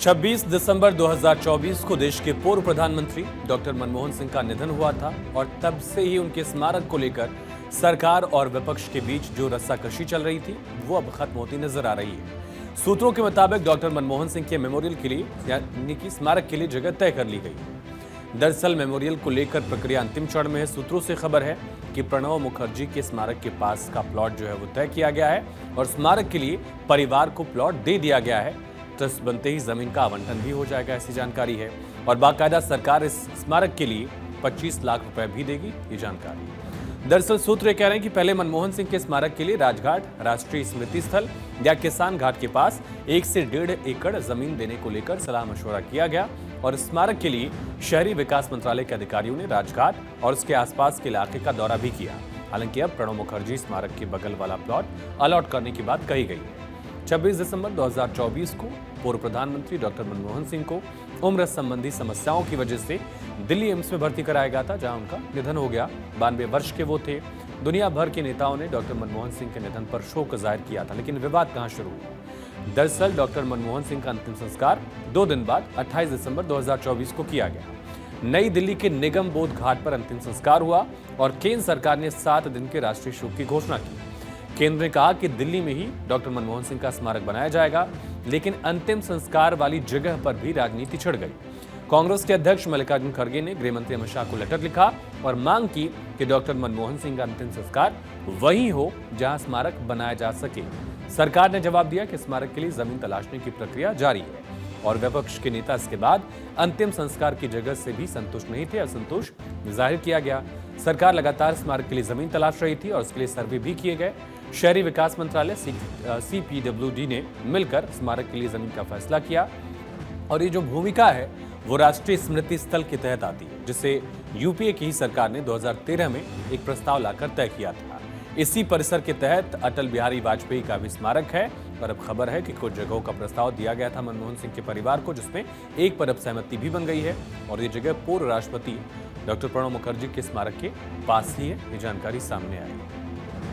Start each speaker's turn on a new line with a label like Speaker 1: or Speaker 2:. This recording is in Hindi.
Speaker 1: 26 दिसंबर 2024 को देश के पूर्व प्रधानमंत्री डॉक्टर मनमोहन सिंह का निधन हुआ था और तब से ही उनके स्मारक को लेकर सरकार और विपक्ष के बीच जो रस्साकशी चल रही थी वो अब खत्म होती नजर आ रही है। सूत्रों के मुताबिक डॉक्टर मनमोहन सिंह के मेमोरियल के लिए यानी कि स्मारक के लिए जगह तय कर ली गई। दरअसल मेमोरियल को लेकर प्रक्रिया अंतिम चरण में है। सूत्रों से खबर है कि प्रणब मुखर्जी के स्मारक के पास का प्लॉट जो है वो तय किया गया है और स्मारक के लिए परिवार को प्लॉट दे दिया गया है। ट्रस्ट बनते ही जमीन का आवंटन भी हो जाएगा, ऐसी जानकारी है। और बाकायदा सरकार इस स्मारक के लिए 25 लाख रुपए भी देगी, ये जानकारी। दरअसल सूत्र ये कह रहे हैं कि पहले मनमोहन सिंह के स्मारक के लिए राजघाट, राष्ट्रीय स्मृति स्थल या किसान घाट के पास 1 से 1.5 एकड़ जमीन देने को लेकर सलाह मशवरा किया गया और स्मारक के लिए शहरी विकास मंत्रालय के अधिकारियों ने राजघाट और उसके आसपास के इलाके का दौरा भी किया। हालांकि अब प्रणब मुखर्जी स्मारक के बगल वाला प्लॉट अलॉट करने की बात कही गई है। 26 दिसंबर 2024 को पूर्व प्रधानमंत्री डॉक्टर मनमोहन सिंह को उम्र संबंधी समस्याओं की वजह से दिल्ली एम्स में भर्ती कराया गया था, जहां उनका निधन हो गया। 92 वर्ष के वो थे। दुनिया भर के नेताओं ने डॉक्टर मनमोहन सिंह के निधन पर शोक जाहिर किया था, लेकिन विवाद कहां शुरू हुआ। दरअसल डॉक्टर मनमोहन सिंह का अंतिम संस्कार 2 दिन बाद 28 दिसंबर 2024 को किया गया। नई दिल्ली के निगम बोध घाट पर अंतिम संस्कार हुआ और केंद्र सरकार ने 7 दिन के राष्ट्रीय शोक की घोषणा की। केंद्र ने कहा कि दिल्ली में ही डॉक्टर मनमोहन सिंह का स्मारक बनाया जाएगा, लेकिन अंतिम संस्कार वाली जगह पर भी राजनीति छिड़ गई। कांग्रेस के अध्यक्ष मल्लिकार्जुन खड़गे ने गृह मंत्री अमित शाह को लेटर लिखा और मांग की कि डॉक्टर मनमोहन सिंह का अंतिम संस्कार वहीं हो जहां स्मारक बनाया जा सके। सरकार ने जवाब दिया कि स्मारक के लिए जमीन तलाशने की प्रक्रिया जारी है और विपक्ष के नेता इसके बाद अंतिम संस्कार की जगह से भी संतुष्ट नहीं थे। असंतोष जाहिर किया गया। सरकार लगातार स्मारक के लिए जमीन तलाश रही थी और उसके लिए सर्वे भी किए गए। शहरी विकास मंत्रालय CPWD ने मिलकर स्मारक के लिए जमीन का फैसला किया और ये जो भूमिका है वो राष्ट्रीय स्मृति स्थल के तहत आती है, जिसे यूपीए की ही सरकार ने 2013 में एक प्रस्ताव लाकर तय किया था। इसी परिसर के तहत अटल बिहारी वाजपेयी का भी स्मारक है और अब खबर है कि कुछ जगहों का प्रस्ताव दिया गया था मनमोहन सिंह के परिवार को, जिसमें एक पर अब सहमति भी बन गई है और ये जगह पूर्व राष्ट्रपति डॉक्टर प्रणब मुखर्जी के स्मारक के पास ही है। ये जानकारी सामने आई है।